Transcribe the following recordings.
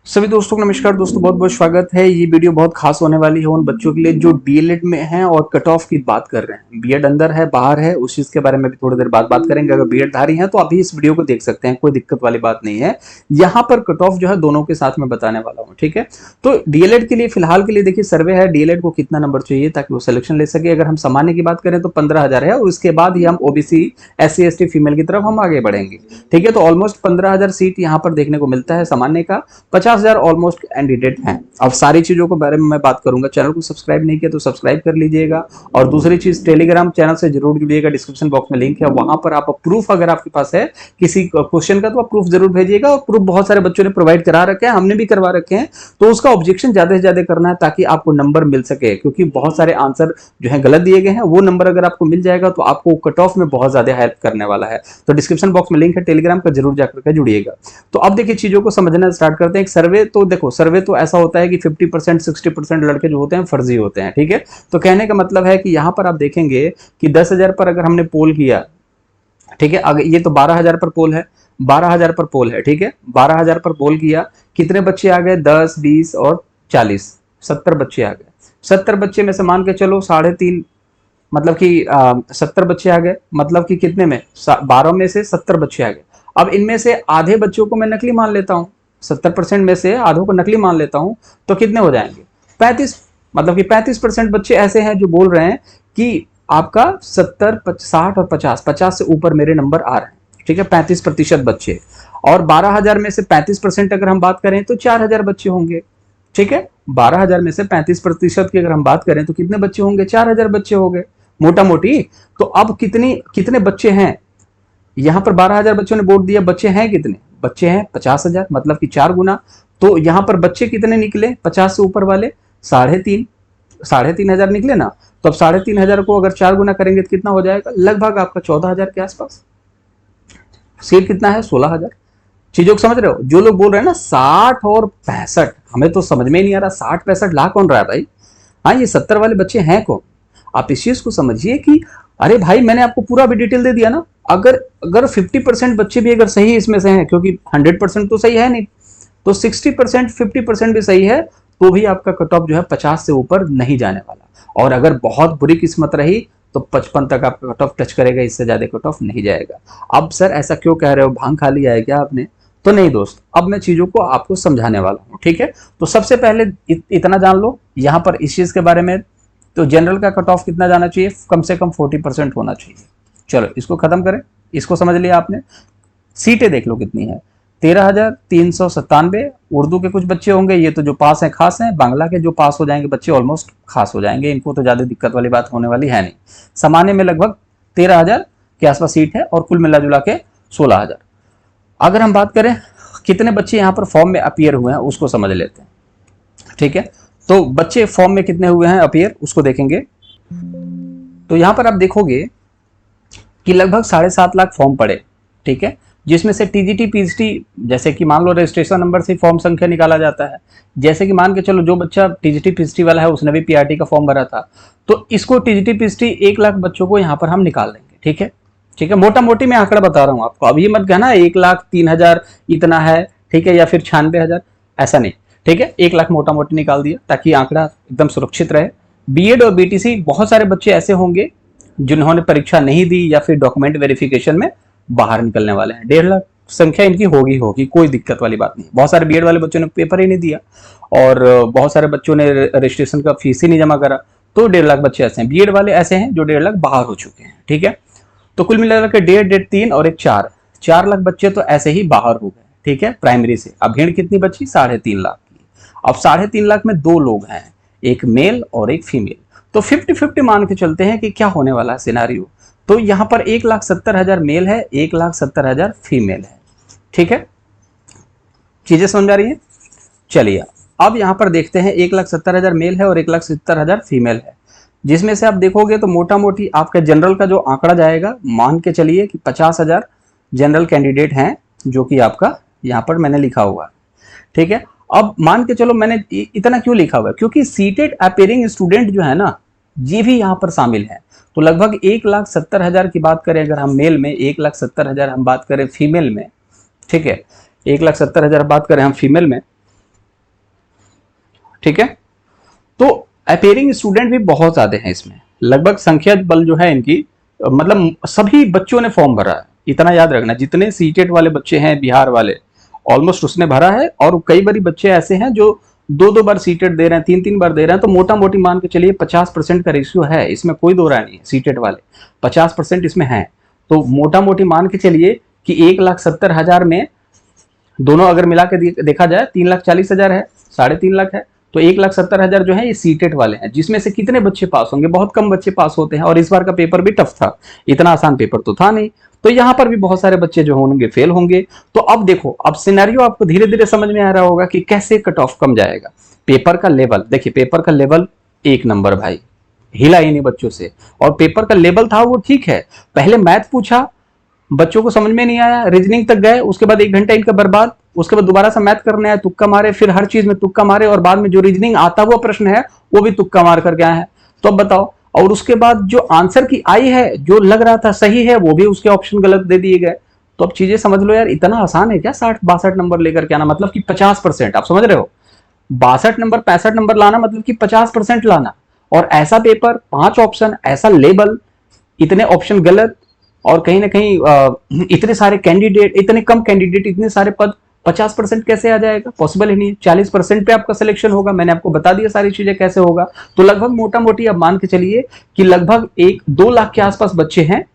सभी दोस्तों को नमस्कार। दोस्तों बहुत बहुत स्वागत है। ये वीडियो बहुत खास होने वाली है उन बच्चों के लिए जो डीएलएड में हैं और कट ऑफ की बात कर रहे हैं। बीएड अंदर है बाहर है उस चीज के बारे में भी थोड़ी देर बाद बात करेंगे। अगर बीएड धारी हैं तो अभी इस वीडियो को देख सकते हैं, कोई दिक्कत वाली बात नहीं है। यहाँ पर कट ऑफ जो है दोनों के साथ में बताने वाला हूँ, ठीक है। तो डीएलएड के लिए फिलहाल के लिए देखिए सर्वे है, डीएलएड को कितना नंबर चाहिए ताकि वो सिलेक्शन ले सके। अगर हम सामान्य की बात करें तो 15,000 है और उसके बाद ही हम ओबीसी SC ST फीमेल की तरफ हम आगे बढ़ेंगे, ठीक है। तो ऑलमोस्ट 15,000 सीट यहाँ पर देखने को मिलता है सामान्य का, 50,000 ऑलमोस्ट कैंडिडेट हैं। अब सारी चीजों के बारे में मैं बात करूंगा। चैनल को सब्सक्राइब नहीं किया तो सब्सक्राइब कर लीजिएगा। और दूसरी चीज, टेलीग्राम चैनल से जरूर जुड़िएगा, डिस्क्रिप्शन बॉक्स में लिंक है, वहां पर आप प्रूफ अगर आपके पास है किसी क्वेश्चन का तो आप प्रूफ जरूर भेजिएगा। और प्रूफ बहुत सारे बच्चों ने प्रोवाइड करा रखे हैं, हमने भी करवा रखे हैं, तो उसका ऑब्जेक्शन ज्यादा से ज्यादा करना है ताकि आपको नंबर मिल सके। क्योंकि बहुत सारे आंसर जो है गलत दिए गए हैं, वो नंबर अगर आपको मिल जाएगा तो आपको कट ऑफ में बहुत ज्यादा हेल्प करने वाला है। तो डिस्क्रिप्शन बॉक्स में लिंक है टेलीग्राम का, जरूर जाकर के जुड़िएगा। तो अब देखिए चीजों को समझना स्टार्ट करते हैं। एक सर्वे तो देखो, सर्वे तो ऐसा होता है कि 50% 60% लड़के जो होते हैं फर्जी होते हैं, ठीक है। तो कहने का मतलब है कि यहां पर आप देखेंगे कि 10,000 पर अगर हमने पोल किया, ठीक है। अगर ये तो 12,000 पर पोल है, 12,000 पर पोल है, ठीक है। 12,000 पर पोल किया, कितने बच्चे आ गए? 10, 20 और 40, 70 बच्चे आ गए। 70 बच्चे में से मान के चलो 3.5, मतलब कि 70 बच्चे आ गए। मतलब कि कितने में? 12 में से 70 बच्चे आ गए। अब इनमें से आधे बच्चों को मैं नकली मान लेता हूं, 70% में से आधों को नकली मान लेता हूं, तो कितने हो जाएंगे? 35। मतलब कि 35% बच्चे ऐसे हैं जो बोल रहे हैं कि आपका 70, 60 और 50 से ऊपर मेरे नंबर आ रहे हैं, ठीक है। 35% बच्चे। और 12,000 में से 35% अगर हम बात करें तो 4,000 बच्चे होंगे, ठीक है। 12,000 में से 35% की अगर हम बात करें तो कितने बच्चे होंगे? 4,000 बच्चे हो गए मोटा मोटी। तो अब कितने बच्चे हैं यहां पर? 12,000 बच्चों ने वोट दिया, बच्चे हैं कितने? बच्चे हैं 50,000, मतलब कि 4 गुना। तो यहां पर बच्चे कितने निकले 50 से ऊपर वाले? 3.5, 3,500 निकले ना। तो अब 3,500 को अगर 4 गुना करेंगे तो कितना हो जाएगा? लगभग आपका 14,000 के आसपास। सीट कितना है? 16,000। चीजों को समझ रहे हो? जो लोग बोल रहे हैं ना 60 और 65, हमें तो समझ में नहीं आ रहा 60-65 लाख कौन रहा है भाई? हाँ, ये 70 वाले बच्चे हैं कौन? आप इस चीज को समझिए कि अरे भाई मैंने आपको पूरा भी डिटेल दे दिया ना। अगर अगर 50% बच्चे भी अगर सही इसमें से हैं, क्योंकि 100% तो सही है नहीं, तो 60% 50% भी सही है तो भी आपका कट ऑफ जो है 50 से ऊपर नहीं जाने वाला। और अगर बहुत बुरी किस्मत रही तो 55 तक आपका कट ऑफ टच करेगा, इससे ज्यादा कट ऑफ नहीं जाएगा। अब सर ऐसा क्यों कह रहे हो, भांग खा लिया है क्या आपने? तो नहीं दोस्त, अब मैं चीजों को आपको समझाने वाला हूँ, ठीक है। तो सबसे पहले इतना जान लो यहाँ पर इस चीज के बारे में। तो जनरल का कट ऑफ कितना जाना चाहिए? कम से कम 40% होना चाहिए। चलो इसको खत्म करें, इसको समझ लिया आपने। सीटें देख लो कितनी है, 13,397। उर्दू के कुछ बच्चे होंगे, ये तो जो पास हैं खास हैं। बांग्ला के जो पास हो जाएंगे बच्चे ऑलमोस्ट खास हो जाएंगे, इनको तो ज्यादा दिक्कत वाली बात होने वाली है नहीं। सामान्य में लगभग 13,000 के आसपास सीट है और कुल मिला जुला के 16,000। अगर हम बात करें कितने बच्चे यहाँ पर फॉर्म में अपीयर हुए हैं उसको समझ लेते हैं, ठीक है। तो बच्चे फॉर्म में कितने हुए हैं अपीयर उसको देखेंगे। तो यहां पर आप देखोगे कि लगभग 7.5 लाख फॉर्म पड़े, ठीक है। जिसमें से टीजीटी पीजीटी, जैसे कि मान लो रजिस्ट्रेशन नंबर से फॉर्म संख्या निकाला जाता है। जैसे कि मान के चलो जो बच्चा टीजीटी पीजीटी वाला है उसने भी पीआरटी का फॉर्म भरा था, तो इसको टीजीटी पीजीटी 1 लाख बच्चों को यहाँ पर हम निकाल देंगे, ठीक है। ठीक है, मोटा मोटी मैं आंकड़ा बता रहा हूँ आपको। अब ये मत कहना 1,03,000 इतना है, ठीक है, या फिर 96,000, ऐसा नहीं, ठीक है। 1 लाख मोटा मोटी निकाल दिया ताकि आंकड़ा एकदम सुरक्षित रहे। बीएड और बीटीसी बहुत सारे बच्चे ऐसे होंगे जिन्होंने परीक्षा नहीं दी या फिर डॉक्यूमेंट वेरिफिकेशन में बाहर निकलने वाले हैं। 1.5 लाख संख्या इनकी होगी, कोई दिक्कत वाली बात नहीं। बहुत सारे बीएड वाले बच्चों ने पेपर ही नहीं दिया और बहुत सारे बच्चों ने रजिस्ट्रेशन का फीस ही नहीं जमा करा, तो 1.5 लाख बच्चे ऐसे हैं। बीएड वाले ऐसे हैं जो 1.5 लाख बाहर हो चुके हैं, ठीक है। तो कुल मिलाकर के 1.5, 3 और एक 4 लाख बच्चे तो ऐसे ही बाहर हो गए, ठीक है, प्राइमरी से। अब भीड़ कितनी बची? 3.5 लाख की। अब 3.5 लाख में 2 लोग हैं, एक मेल और एक फीमेल। तो 50-50 मान के चलते हैं कि क्या होने वाला है सिनारियो। तो यहां पर 1,70,000 मेल है, 1,70,000 फीमेल है, ठीक है। चीजें समझ आ रही है? चलिए अब यहां पर देखते हैं 1,70,000 मेल है और 1,70,000 फीमेल है। जिसमें से आप देखोगे तो मोटा मोटी आपका जनरल का जो आंकड़ा जाएगा, मान के चलिए कि 50,000 जनरल कैंडिडेट हैं, जो कि आपका यहां पर मैंने लिखा हुआ है, ठीक है। अब मान के चलो मैंने इतना क्यों लिखा हुआ है, क्योंकि सीटेड अपेयरिंग स्टूडेंट जो है ना, ये भी यहां पर शामिल है। तो लगभग 1,70,000 की बात करें अगर हम मेल में, 1,70,000 हम बात करें फीमेल में, ठीक है, 1,70,000 बात करें हम फीमेल में, ठीक है। तो अपेयरिंग स्टूडेंट भी बहुत ज्यादा हैं इसमें, लगभग संख्या बल जो है इनकी, मतलब सभी बच्चों ने फॉर्म भरा है, इतना याद रखना। जितने सीटेट वाले बच्चे हैं बिहार वाले, ऑलमोस्ट उसने भरा है। और कई बार बच्चे ऐसे हैं जो 2-2 बार सीटेट दे रहे हैं, 3-3 बार दे रहे हैं। तो मोटा मोटी मान के चलिए 50% का रेशियो है इसमें, कोई दो राय नहीं है। सीटेट वाले 50% इसमें है, तो मोटा मोटी मान के चलिए कि 1,70,000 में दोनों अगर मिला के देखा जाए 3,40,000 है, 3.5 लाख है। तो 1,70,000 जो है ये सीटेट वाले हैं, जिसमें से कितने बच्चे पास होंगे? बहुत कम बच्चे पास होते हैं। और इस बार का पेपर भी टफ था, इतना आसान पेपर तो था नहीं। तो यहां पर भी बहुत सारे बच्चे जो होंगे फेल होंगे। तो अब देखो, अब सिनेरियो आपको धीरे धीरे समझ में आ रहा होगा कि कैसे कट ऑफ कम जाएगा। पेपर का लेवल देखिए, पेपर का लेवल 1 नंबर भाई, हिला ही नहीं बच्चों से। और पेपर का लेवल था वो ठीक है, पहले मैथ पूछा, बच्चों को समझ में नहीं आया, रीजनिंग तक गए, उसके बाद 1 घंटा इनका बर्बाद, उसके बाद दोबारा से मैथ करने आए, तुक्का मारे, फिर हर चीज में तुक्का मारे, और बाद में जो रीजनिंग आता हुआ प्रश्न है वो भी तुक्का मार करके आए हैं। तो अब बताओ, और उसके बाद जो आंसर की आई है, जो लग रहा था सही है, वो भी उसके ऑप्शन गलत दे दिए गए। तो अब चीजें समझ लो यार, इतना आसान है क्या 60-62 नंबर लेकर के आना? मतलब कि 50%, आप समझ रहे हो? 62 नंबर 65 नंबर लाना मतलब कि 50% लाना। और ऐसा पेपर, 5 ऑप्शन, ऐसा लेबल, इतने ऑप्शन गलत, और कहीं ना कहीं इतने सारे कैंडिडेट, इतने कम कैंडिडेट, इतने सारे पद, 50% कैसे आ जाएगा? पॉसिबल ही नहीं है। 40% पे आपका सिलेक्शन होगा, मैंने आपको बता दिया सारी चीजें कैसे होगा। तो लगभग मोटा मोटी अब मान के चलिए कि लगभग 1-2 लाख के आसपास बच्चे हैं,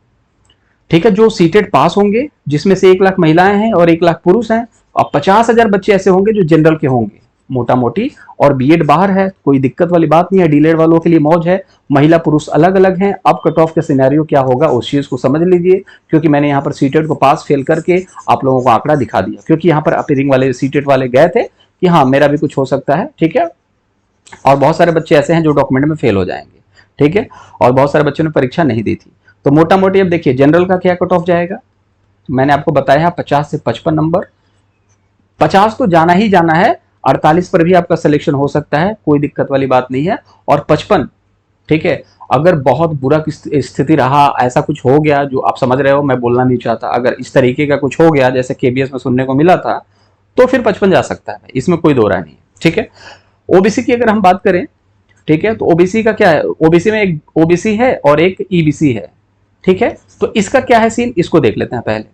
ठीक है, जो सीटेट पास होंगे, जिसमें से 1 लाख महिलाएं हैं और 1 लाख पुरुष हैं। और 50,000 बच्चे ऐसे होंगे जो जनरल के होंगे मोटा मोटी। और बीएड बाहर है, कोई दिक्कत वाली बात नहीं है, डीलेड वालों के लिए मौज है। महिला पुरुष अलग अलग हैं। अब कट ऑफ का सिनेरियो क्या होगा उस चीज को समझ लीजिए, क्योंकि मैंने यहाँ पर सीटेट को पास फेल करके आप लोगों को आंकड़ा दिखा दिया, क्योंकि यहाँ पर अपीयरिंग वाले सीटेट वाले गए थे कि हाँ मेरा भी कुछ हो सकता है, ठीक है। और बहुत सारे बच्चे ऐसे हैं जो डॉक्यूमेंट में फेल हो जाएंगे, ठीक है। और बहुत सारे बच्चों ने परीक्षा नहीं दी थी। तो मोटा मोटी अब देखिए जनरल का क्या कट ऑफ जाएगा, मैंने आपको बताया 50 से 55 नंबर। 50 तो जाना ही जाना है, 48 पर भी आपका सिलेक्शन हो सकता है, कोई दिक्कत वाली बात नहीं है। और 55, ठीक है, अगर बहुत बुरा स्थिति रहा, ऐसा कुछ हो गया जो आप समझ रहे हो, मैं बोलना नहीं चाहता, अगर इस तरीके का कुछ हो गया जैसे केबीएस में सुनने को मिला था, तो फिर 55 जा सकता है, इसमें कोई दो राय नहीं है, ठीक है। ओबीसी की अगर हम बात करें, ठीक है, तो ओबीसी का क्या है? ओबीसी में एक ओबीसी है और एक ईबीसी है, ठीक है। तो इसका क्या है सीन, इसको देख लेते हैं पहले।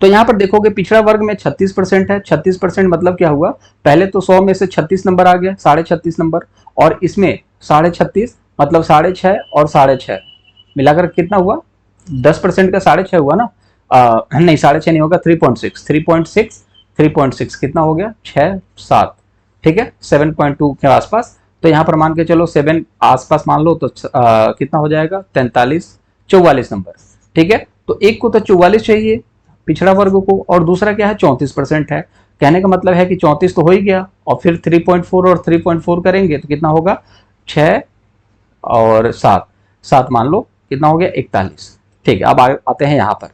तो यहां पर देखोगे पिछड़ा वर्ग में 36% है। 36% मतलब क्या हुआ, पहले तो 100 में से 36 नंबर आ गया, 36.5 नंबर। और इसमें 36.5 मतलब 6.5 और 6.5 मिलाकर कितना हुआ? 10% का 6.5 हुआ ना, नहीं 6.5 नहीं होगा, 3.6 कितना हो गया? 6-7, ठीक है, 7.2 के आसपास। तो यहाँ पर मान के चलो 7 आसपास मान लो, तो कितना हो जाएगा? 44 नंबर, ठीक है। तो एक को तो 44 चाहिए पिछड़ा वर्ग को, और दूसरा क्या है? 34% है। कहने का मतलब है कि 34 तो हो ही गया, और फिर 3.4 और 3.4 करेंगे तो कितना होगा? 6 और 7 मान लो, कितना हो गया? 41, ठीक है। अब आते हैं यहाँ पर,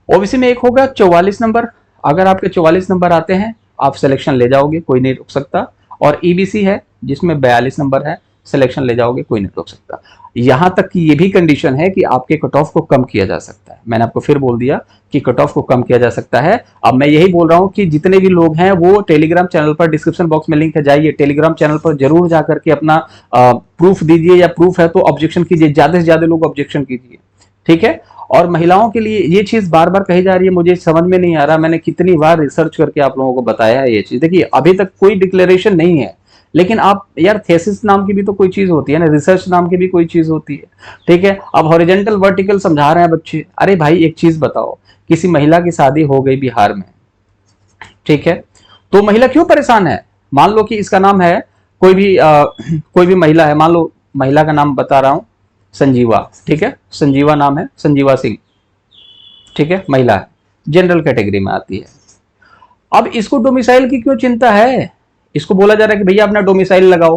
ओबीसी में एक होगा 44 नंबर। अगर आपके 44 नंबर आते हैं, आप सिलेक्शन ले जाओगे, कोई नहीं रोक सकता। और ईबीसी है जिसमें 42 नंबर है, सिलेक्शन ले जाओगे, कोई नहीं रोक सकता। यहां तक कि ये भी कंडीशन है कि आपके कट ऑफ को कम किया जा सकता है। मैंने आपको फिर बोल दिया कि कट ऑफ को कम किया जा सकता है। अब मैं यही बोल रहा हूं कि जितने भी लोग हैं वो टेलीग्राम चैनल पर, डिस्क्रिप्शन बॉक्स में लिंक है, जाइए टेलीग्राम चैनल पर जरूर जाकर के अपना प्रूफ दीजिए, या प्रूफ है तो ऑब्जेक्शन कीजिए, ज्यादा से ज्यादा लोग ऑब्जेक्शन कीजिए, ठीक है। और महिलाओं के लिए ये चीज बार बार कही जा रही है, मुझे समझ में नहीं आ रहा, मैंने कितनी बार रिसर्च करके आप लोगों को बताया है ये चीज। देखिए अभी तक कोई डिक्लेरेशन नहीं है, लेकिन आप यार, थेसिस नाम की भी तो कोई चीज होती है ना, रिसर्च नाम की भी कोई चीज होती है, ठीक है। अब हॉरिजेंटल वर्टिकल समझा रहे हैं बच्चे, अरे भाई एक चीज बताओ, किसी महिला की शादी हो गई बिहार में, ठीक है, तो महिला क्यों परेशान है? मान लो कि इसका नाम है कोई भी महिला है, मान लो महिला का नाम बता रहा हूं, संजीवा, ठीक है, संजीवा नाम है, संजीवा सिंह, ठीक है, महिला है, जनरल कैटेगरी में आती है। अब इसको डोमिसाइल की क्यों चिंता है? इसको बोला जा रहा है कि भैया अपना डोमिसाइल लगाओ।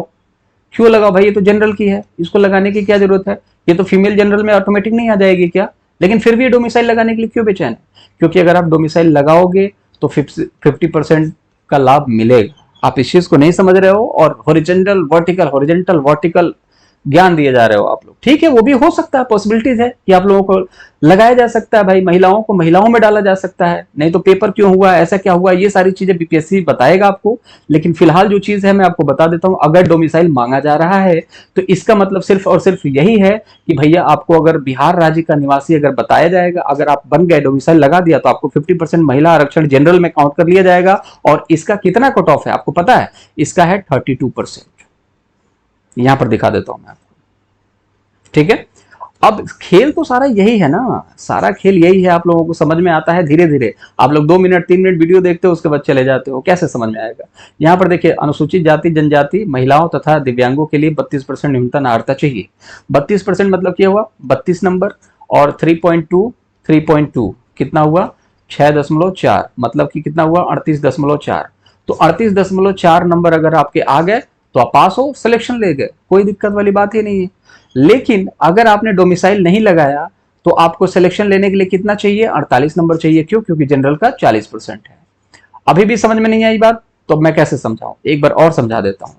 क्यों लगाओ भाई, ये तो जनरल की है, इसको लगाने की क्या जरूरत है? ये तो फीमेल जनरल में ऑटोमेटिक नहीं आ जाएगी क्या? लेकिन फिर भी डोमिसाइल लगाने के लिए क्यों बेचैन है? क्योंकि अगर आप डोमिसाइल लगाओगे तो 50% का लाभ मिलेगा। आप इस चीज को नहीं समझ रहे हो। और हॉरिजेंटल वर्टिकल ज्ञान दिए जा रहे हो आप लोग, ठीक है, वो भी हो सकता है, पॉसिबिलिटीज है कि आप लोगों को लगाया जा सकता है भाई, महिलाओं को महिलाओं में डाला जा सकता है, नहीं तो पेपर क्यों हुआ, ऐसा क्या हुआ, ये सारी चीजें बीपीएससी बताएगा आपको। लेकिन फिलहाल जो चीज है मैं आपको बता देता हूं, अगर डोमिसाइल मांगा जा रहा है तो इसका मतलब सिर्फ और सिर्फ यही है कि भैया आपको अगर बिहार राज्य का निवासी अगर बताया जाएगा, अगर आप बन गए, डोमिसाइल लगा दिया, तो आपको 50% महिला आरक्षण जनरल में काउंट कर लिया जाएगा। और इसका कितना कट ऑफ है आपको पता है, इसका है 32%। यहां पर दिखा देता हूं मैं आपको, ठीक है। अब खेल तो सारा यही है ना, सारा खेल यही है, आप लोगों को समझ में आता है धीरे धीरे। आप लोग 2 मिनट 3 मिनट वीडियो देखते हो, उसके बाद चले जाते हो, कैसे समझ में आएगा। यहाँ पर देखिए, अनुसूचित जाति जनजाति महिलाओं तथा दिव्यांगों के लिए 32% न्यूनतम नागरिकता चाहिए। 32% मतलब क्या हुआ, 32 नंबर, और 3.2 कितना हुआ, 6.4, मतलब कि कितना हुआ, 38.4। तो 38.4 नंबर अगर आपके आ गए तो आप पास हो, सिलेक्शन ले गए, कोई दिक्कत वाली बात ही नहीं है। लेकिन अगर आपने डोमिसाइल नहीं लगाया तो आपको सिलेक्शन लेने के लिए कितना चाहिए, 48 नंबर चाहिए। क्यों, क्योंकि जनरल का 40% है। अभी भी समझ में नहीं आई बात, तो मैं कैसे समझाऊं, एक बार और समझा देता हूं।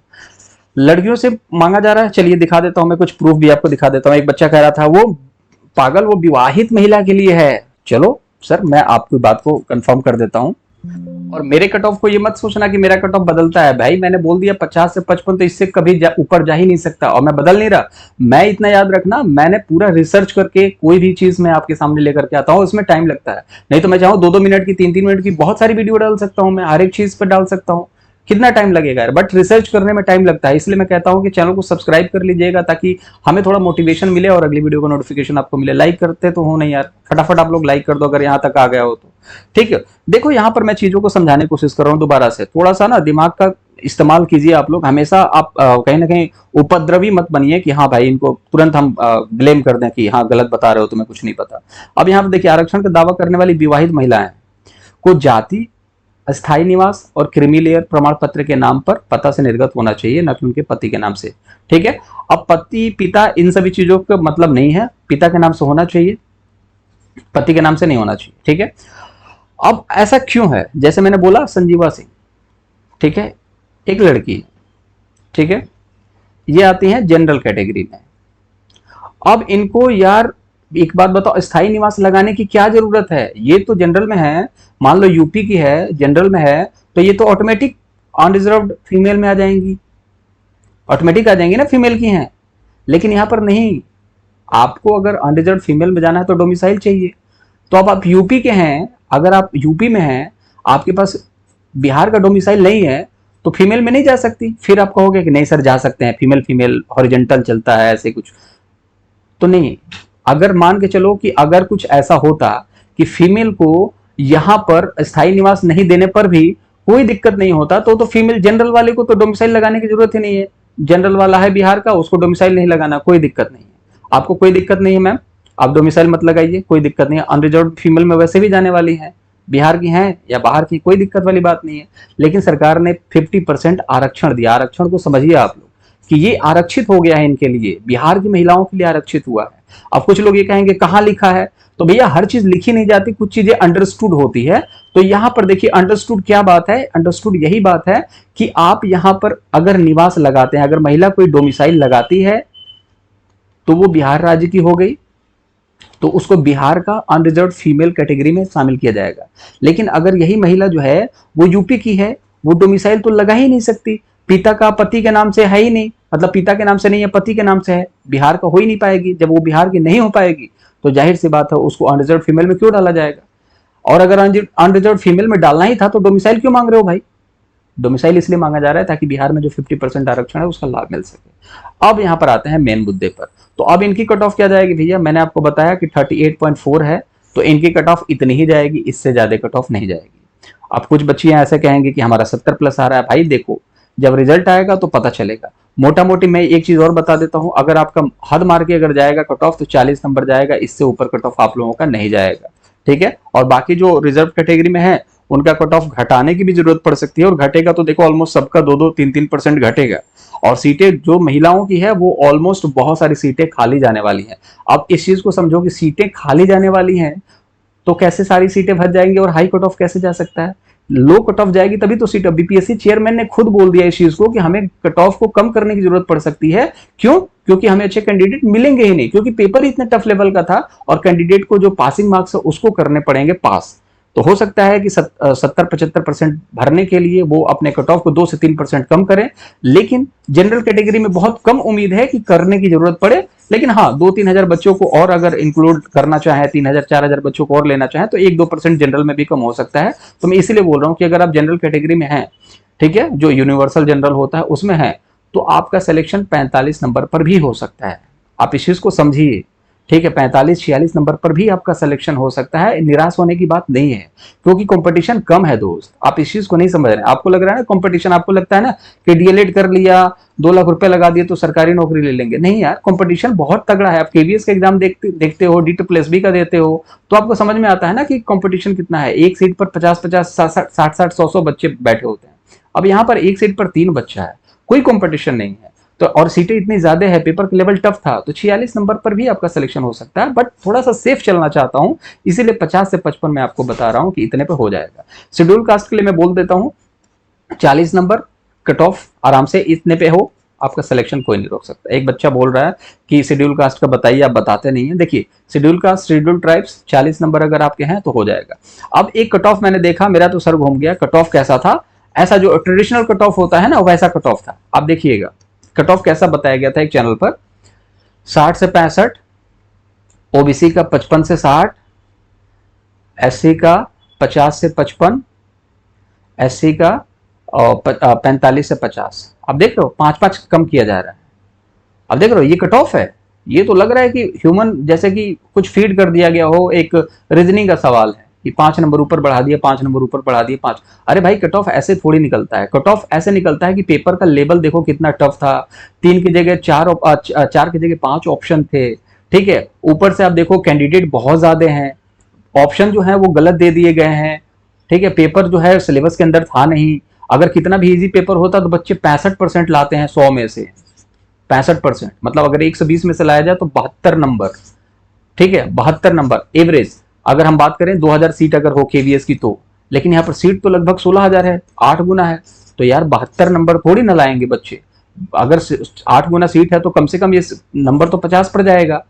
लड़कियों से मांगा जा रहा है, चलिए दिखा देता हूं, मैं कुछ प्रूफ भी आपको दिखा देता हूं। एक बच्चा कह रहा था वो पागल, वो विवाहित महिला के लिए है। चलो सर, मैं आपकी बात को कंफर्म कर देता हूं। और मेरे कट ऑफ को ये मत सोचना कि मेरा कट ऑफ बदलता है भाई, मैंने बोल दिया 50 से 55, तो इससे कभी ऊपर जा ही नहीं सकता, और मैं बदल नहीं रहा। मैं इतना याद रखना, मैंने पूरा रिसर्च करके कोई भी चीज मैं आपके सामने लेकर के आता हूँ, उसमें टाइम लगता है। नहीं तो मैं चाहूँ 2-2 मिनट की, 3-3 मिनट की बहुत सारी वीडियो डाल सकता हूँ, मैं हर एक चीज पर डाल सकता हूँ। कितना टाइम लगेगा यार, बट रिसर्च करने में टाइम लगता है। इसलिए मैं कहता हूं कि चैनल को सब्सक्राइब कर लीजिएगा, ताकि हमें थोड़ा मोटिवेशन मिले और अगली वीडियो का नोटिफिकेशन आपको मिले। लाइक करते तो हो नहीं यार, फटाफट आप लोग लाइक कर दो अगर यहां तक आ गया हो तो, ठीक है। देखो यहां पर मैं चीजों को समझाने की कोशिश कर रहा हूं दोबारा से, थोड़ा सा ना दिमाग का इस्तेमाल कीजिए आप लोग। हमेशा आप कहीं ना कहीं उपद्रवी मत बनिए कि हाँ भाई इनको तुरंत हम ब्लेम कर दें कि हाँ गलत बता रहे हो, तुम्हें कुछ नहीं पता। अब यहाँ पर देखिए, आरक्षण का दावा करने वाली विवाहित महिलाएं को जाति, अस्थायी निवास और क्रीमी लेयर प्रमाण पत्र के नाम पर पता से निर्गत होना चाहिए, न कि उनके पति के नाम से, ठीक है। अब पति पिता इन सभी चीजों का मतलब नहीं है, पिता के नाम से होना चाहिए, पति के नाम से नहीं होना चाहिए, ठीक है। अब ऐसा क्यों है, जैसे मैंने बोला संजीवा सिंह, ठीक है, एक लड़की, ठीक है, ये आती है जनरल कैटेगरी में। अब इनको यार एक बात बताओ, स्थायी निवास लगाने की क्या जरूरत है, ये तो जनरल में है, मान लो यूपी की है, जनरल में है, तो ये तो ऑटोमेटिक अनरिजर्व्ड फीमेल में आ जाएंगी, ऑटोमेटिक आ जाएंगी ना, फीमेल की हैं। लेकिन यहां पर नहीं, आपको अगर अनरिजर्व फीमेल में जाना है तो डोमिसाइल चाहिए। तो अब आप यूपी के हैं, अगर आप यूपी में हैं, आपके पास बिहार का डोमिसाइल नहीं है, तो फीमेल में नहीं जा सकती। फिर आप कहोगे कि नहीं सर जा सकते हैं, फीमेल फीमेल हॉरिजॉन्टल चलता है, ऐसे कुछ तो नहीं। अगर मान के चलो कि अगर कुछ ऐसा होता कि फीमेल को यहां पर स्थायी निवास नहीं देने पर भी कोई दिक्कत नहीं होता, तो फीमेल जनरल वाले को तो डोमिसाइल लगाने की जरूरत ही नहीं है। जनरल वाला है बिहार का, उसको डोमिसाइल नहीं लगाना, कोई दिक्कत नहीं है। आपको कोई दिक्कत नहीं है मैम, आप डोमिसाइल मत लगाइए, कोई दिक्कत नहीं है। अनरिजर्व फीमेल में वैसे भी जाने वाली है, बिहार की हैं या बाहर की, कोई दिक्कत वाली बात नहीं है। लेकिन सरकार ने 50% आरक्षण दिया। आरक्षण को समझिए आप लोग कि ये आरक्षित हो गया है इनके लिए, बिहार की महिलाओं के लिए आरक्षित हुआ है। अब कुछ लोग ये कहेंगे कहां लिखा है, तो भैया हर चीज लिखी नहीं जाती, कुछ चीजें अंडरस्टूड होती है। तो यहां पर देखिए अंडरस्टूड क्या बात है, अंडरस्टूड यही बात है कि आप यहां पर अगर निवास लगाते हैं, अगर महिला कोई डोमिसाइल लगाती है तो वो बिहार राज्य की हो गई, तो उसको बिहार का अनरिजर्व फीमेल कैटेगरी में शामिल किया जाएगा। लेकिन अगर यही महिला जो है वो यूपी की है, वो डोमिसाइल तो लगा ही नहीं सकती, पिता का पति के नाम से है ही नहीं, मतलब पिता के नाम से नहीं है, पति के नाम से है, बिहार का हो ही नहीं पाएगी। जब वो बिहार की नहीं हो पाएगी तो जाहिर सी बात है उसको अनरिजर्व फीमेल में क्यों डाला जाएगा। और अगर अनरिजर्व फीमेल में डालना ही था तो डोमिसाइल क्यों मांग रहे हो भाई। डोमिसाइल इसलिए मांगा जा रहा है ताकि बिहार में जो 50% आरक्षण है उसका लाभ मिल सके। अब यहां पर आते हैं मेन मुद्दे पर। तो अब इनकी कट ऑफ क्या जाएगी भैया, मैंने आपको बताया कि 38.4 है, तो इनकी कट ऑफ इतनी ही जाएगी, इससे ज्यादा कट ऑफ नहीं जाएगी। अब कुछ बच्चियां ऐसे कहेंगे कि हमारा 70+ आ रहा है। भाई देखो, जब रिजल्ट आएगा तो पता चलेगा। मोटा मोटी मैं एक चीज और बता देता हूं, अगर आपका हद मार के अगर जाएगा कट ऑफ तो 40 नंबर जाएगा, इससे ऊपर कट ऑफ आप लोगों का नहीं जाएगा, ठीक है। और बाकी जो रिजर्व कैटेगरी में है उनका कट ऑफ घटाने की भी जरूरत पड़ सकती है, और घटेगा तो देखो ऑलमोस्ट सबका 2-2, 3-3% घटेगा। और सीटें जो महिलाओं की है वो ऑलमोस्ट बहुत सारी सीटें खाली जाने वाली हैं। अब इस चीज को समझो कि सीटें खाली जाने वाली हैं तो कैसे सारी सीटें भर जाएंगी और हाई कट ऑफ कैसे जा सकता है। लो कट ऑफ जाएगी तभी तो सीट। बीपीएससी चेयरमैन ने खुद बोल दिया इस चीज को कि हमें कट ऑफ को कम करने की जरूरत पड़ सकती है। क्यों? क्योंकि हमें अच्छे कैंडिडेट मिलेंगे ही नहीं, क्योंकि पेपर इतने टफ लेवल का था और कैंडिडेट को जो पासिंग मार्क्स है उसको करने पड़ेंगे पास। तो हो सकता है कि 70-75% भरने के लिए वो अपने कट ऑफ को 2 से 3% कम करें, लेकिन जनरल कैटेगरी में बहुत कम उम्मीद है कि करने की जरूरत पड़े। लेकिन हाँ, 2-3 हजार बच्चों को और अगर इंक्लूड करना चाहे, 3,000-4,000 बच्चों को और लेना चाहे तो 1-2% जनरल में भी कम हो सकता है। तो मैं इसीलिए बोल रहा हूँ कि अगर आप जनरल कैटेगरी में हैं, ठीक है, जो यूनिवर्सल जनरल होता है उसमें है, तो आपका सिलेक्शन 45 नंबर पर भी हो सकता है। आप इस चीज को समझिए, ठीक है, 45-46 नंबर पर भी आपका सिलेक्शन हो सकता है। निराश होने की बात नहीं है, क्योंकि कंपटीशन कम है दोस्त। आप इस चीज को नहीं समझ रहे। आपको लग रहा है ना कंपटीशन, आपको लगता है ना कि डीएलएड कर लिया, 2 लाख रुपए लगा दिए तो सरकारी नौकरी ले लेंगे। नहीं यार, कंपटीशन बहुत तगड़ा है। आप केवीएस का एग्जाम देखते हो, D2+B का देते हो, तो आपको समझ में आता है ना कि कंपटीशन कितना है। एक सीट पर 50-50, 60-60, 100-100 बच्चे बैठे होते हैं। अब यहाँ पर एक सीट पर 3 बच्चा है, कोई कंपटीशन नहीं है। तो और सीटें इतनी ज्यादा है, पेपर का लेवल टफ था, तो 46 नंबर पर भी आपका सिलेक्शन हो सकता है। बट थोड़ा सा सेफ चलना चाहता हूं, इसीलिए 50 से 55 में आपको बता रहा हूं कि इतने पे हो जाएगा। शेड्यूल कास्ट के लिए मैं बोल देता हूं 40 नंबर कट ऑफ आराम से इतने पे हो, आपका सिलेक्शन कोई नहीं रोक सकता। एक बच्चा बोल रहा है कि शेड्यूल कास्ट का बताइए, आप बताते नहीं है। देखिए, schedule caste, schedule tribes 40 number अगर आपके हैं तो हो जाएगा। अब एक कट ऑफ मैंने देखा, मेरा तो सर घूम गया। कट ऑफ कैसा था? ऐसा जो ट्रेडिशनल कट ऑफ होता है ना, वैसा कट ऑफ था। आप देखिएगा कट ऑफ कैसा बताया गया था एक चैनल पर। 60 से 65, ओबीसी का 55 से 60, एससी का 50 से 55, एससी का 45 से 50। अब देख रहे हो 5-5 कम किया जा रहा है। अब देख रहे हो ये कट ऑफ है। ये तो लग रहा है कि ह्यूमन जैसे कि कुछ फीड कर दिया गया हो, एक रीजनिंग का सवाल है कि 5 नंबर ऊपर बढ़ा दिए, 5 नंबर ऊपर बढ़ा दिए, 5। अरे भाई, कट ऑफ ऐसे थोड़ी निकलता है। कट ऑफ ऐसे निकलता है कि पेपर का लेवल देखो कितना टफ था। 3 की जगह 4 की जगह 5 ऑप्शन थे, ठीक है। ऊपर से आप देखो कैंडिडेट बहुत ज्यादा हैं, ऑप्शन जो है वो गलत दे दिए गए हैं, ठीक है। पेपर जो है सिलेबस के अंदर था नहीं। अगर कितना भी इजी पेपर होता तो बच्चे 65% लाते हैं 100 में से। 65%, मतलब अगर 120 में से लाया जाए तो 72 नंबर, ठीक है, 72 नंबर एवरेज। अगर हम बात करें 2000 सीट अगर हो केवीएस की तो, लेकिन यहाँ पर सीट तो लगभग 16,000 है, 8 गुना है। तो यार 72 नंबर थोड़ी ना लाएंगे बच्चे। अगर 8 गुना सीट है तो कम से कम ये नंबर तो 50 पर जाएगा,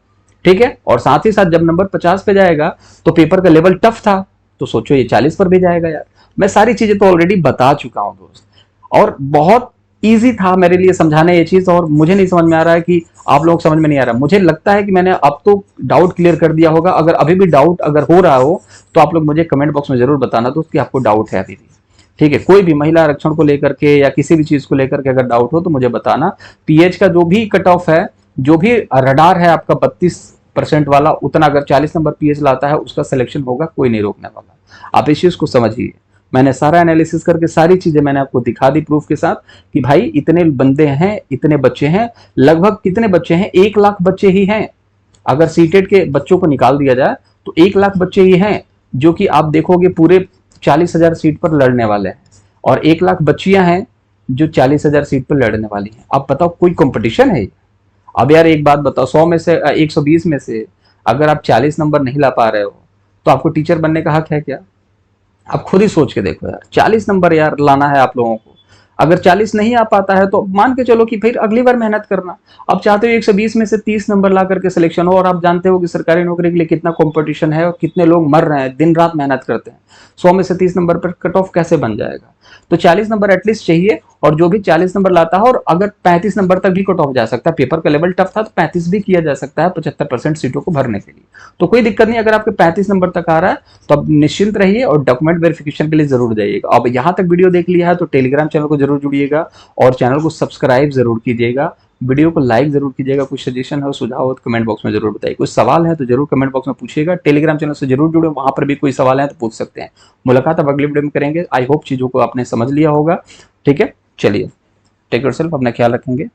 ठीक है। और साथ ही साथ जब नंबर 50 पे जाएगा तो पेपर का लेवल टफ था, तो सोचो ये 40 पर भी जाएगा यार। मैं सारी चीजें तो ऑलरेडी बता चुका हूं दोस्त, और बहुत इजी था मेरे लिए समझाना ये चीज। और मुझे नहीं समझ में आ रहा है कि आप लोग समझ में नहीं आ रहा। मुझे लगता है कि मैंने अब तो डाउट क्लियर कर दिया होगा। अगर अभी भी डाउट अगर हो रहा हो तो आप लोग मुझे कमेंट बॉक्स में जरूर बताना दोस्त कि आपको डाउट है अभी भी, ठीक है। कोई भी महिला आरक्षण को लेकर के या किसी भी चीज को लेकर के अगर डाउट हो तो मुझे बताना। पीएच का जो भी कट ऑफ है, जो भी रडार है आपका 32% वाला, उतना अगर 40 नंबर पीएच लाता है उसका सिलेक्शन होगा, कोई नहीं रोकने वाला। आप इस चीज को समझिए। मैंने सारा एनालिसिस करके सारी चीजें मैंने आपको दिखा दी प्रूफ के साथ कि भाई इतने बंदे हैं, इतने बच्चे हैं। लगभग कितने बच्चे हैं? 1 लाख बच्चे ही हैं। अगर सीटेट के बच्चों को निकाल दिया जाए तो 1 लाख बच्चे ही हैं जो कि आप देखोगे पूरे 40,000 सीट पर लड़ने वाले हैं, और 1 लाख बच्चियां हैं जो 40,000 सीट पर लड़ने वाली हैं। अब बताओ कोई कंपटीशन है? अब यार एक बात बताओ, 100 में से 120 में से अगर आप 40 नंबर नहीं ला पा रहे हो तो आपको टीचर बनने का हक है क्या? आप खुद ही सोच के देखो यार, 40 नंबर यार लाना है आप लोगों को। अगर 40 नहीं आ पाता है तो मान के चलो कि फिर अगली बार मेहनत करना। अब चाहते हो 120 में से 30 नंबर ला करके सिलेक्शन हो, और आप जानते हो कि सरकारी नौकरी के लिए कितना कंपटीशन है और कितने लोग मर रहे हैं, दिन रात मेहनत करते हैं। 100 में से 30 नंबर पर कट ऑफ कैसे बन जाएगा? तो 40 नंबर एटलीस्ट चाहिए। और जो भी 40 नंबर लाता है, और अगर 35 नंबर तक भी कट ऑफ जा सकता है, पेपर का लेवल टफ था तो 35 भी किया जा सकता है 75% सीटों को भरने के लिए। तो कोई दिक्कत नहीं। अगर आपके 35 नंबर तक आ रहा है तो अब निश्चिंत रहिए और डॉक्यूमेंट वेरिफिकेशन के लिए जरूर जाइएगा। अब यहाँ तक वीडियो देख लिया है तो टेलीग्राम चैनल को जरूर जुड़िएगा और चैनल को सब्सक्राइब जरूर कीजिएगा। वीडियो को लाइक जरूर कीजिएगा। कुछ सजेशन हो, सुझाव हो तो कमेंट बॉक्स में जरूर बताइए। कुछ सवाल है तो जरूर कमेंट बॉक्स में पूछिएगा। टेलीग्राम चैनल से जरूर जुड़े, वहां पर भी कोई सवाल है तो पूछ सकते हैं। मुलाकात अब अगले वीडियो में करेंगे। आई होप चीजों को आपने समझ लिया होगा, ठीक है। चलिए, टेक योरसेल्फ, अपना ख्याल रखेंगे।